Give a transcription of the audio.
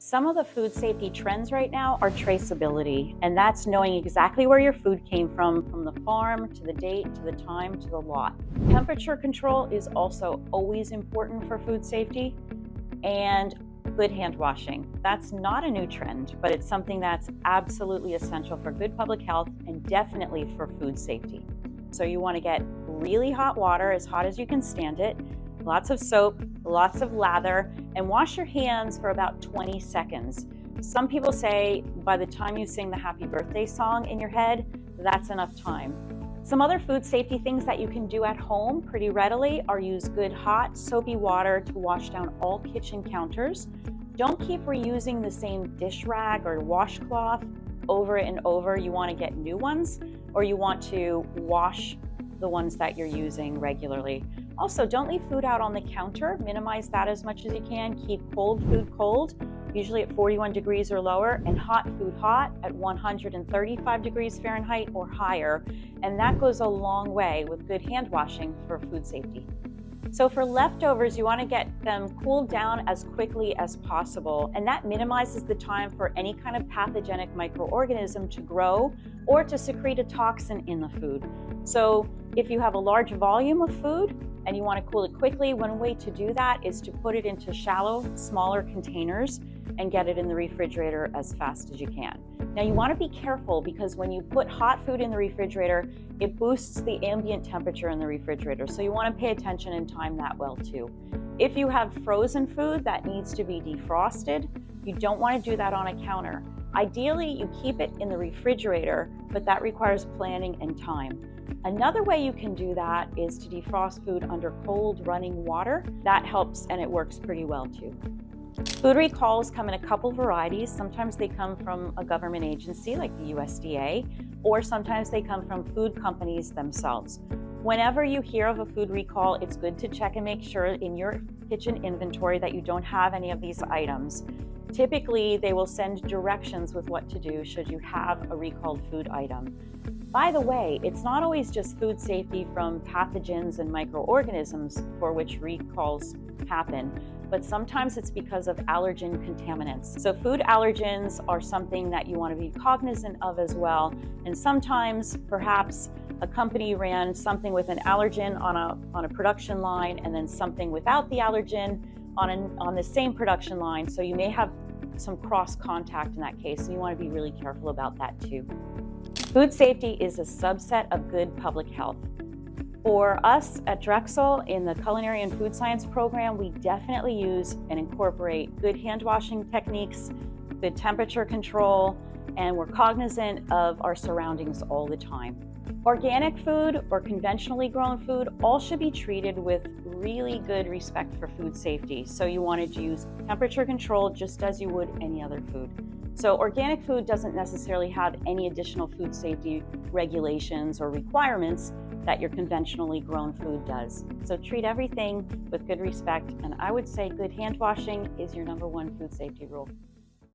Some of the food safety trends right now are traceability, and that's knowing exactly where your food came from the farm, to the date, to the time, to the lot. Temperature control is also always important for food safety, and good hand washing. That's not a new trend, but it's something that's absolutely essential for good public health and definitely for food safety. So you want to get really hot water, as hot as you can stand it, lots of soap, lots of lather, and wash your hands for about 20 seconds. Some people say by the time you sing the happy birthday song in your head, that's enough time. Some other food safety things that you can do at home pretty readily are use good hot soapy water to wash down all kitchen counters. Don't keep reusing the same dish rag or washcloth over and over. You want to get new ones, or you want to wash the ones that you're using regularly. Also, don't leave food out on the counter. Minimize that as much as you can. Keep cold food cold, usually at 41 degrees or lower, and hot food hot at 135 degrees Fahrenheit or higher. And that goes a long way with good hand washing for food safety. So for leftovers, you want to get them cooled down as quickly as possible, and that minimizes the time for any kind of pathogenic microorganism to grow or to secrete a toxin in the food. So if you have a large volume of food and you want to cool it quickly, one way to do that is to put it into shallow, smaller containers and get it in the refrigerator as fast as you can. Now you want to be careful, because when you put hot food in the refrigerator, it boosts the ambient temperature in the refrigerator. So you want to pay attention and time that well too. If you have frozen food that needs to be defrosted, you don't want to do that on a counter. Ideally, you keep it in the refrigerator, but that requires planning and time. Another way you can do that is to defrost food under cold running water. That helps, and it works pretty well too. Food recalls come in a couple varieties. Sometimes they come from a government agency like the USDA, or sometimes they come from food companies themselves. Whenever you hear of a food recall, it's good to check and make sure in your kitchen inventory that you don't have any of these items. Typically, they will send directions with what to do should you have a recalled food item. By the way, it's not always just food safety from pathogens and microorganisms for which recalls happen, but sometimes it's because of allergen contaminants. So food allergens are something that you want to be cognizant of as well. And sometimes, perhaps, a company ran something with an allergen on a production line, and then something without the allergen on the same production line. So you may have some cross contact in that case, and you want to be really careful about that too. Food safety is a subset of good public health. For us at Drexel in the Culinary and Food Science program, we definitely use and incorporate good hand washing techniques, good temperature control, and we're cognizant of our surroundings all the time. Organic food or conventionally grown food all should be treated with really good respect for food safety. So you want to use temperature control just as you would any other food. So organic food doesn't necessarily have any additional food safety regulations or requirements that your conventionally grown food does. So treat everything with good respect, and I would say good hand washing is your #1 food safety rule.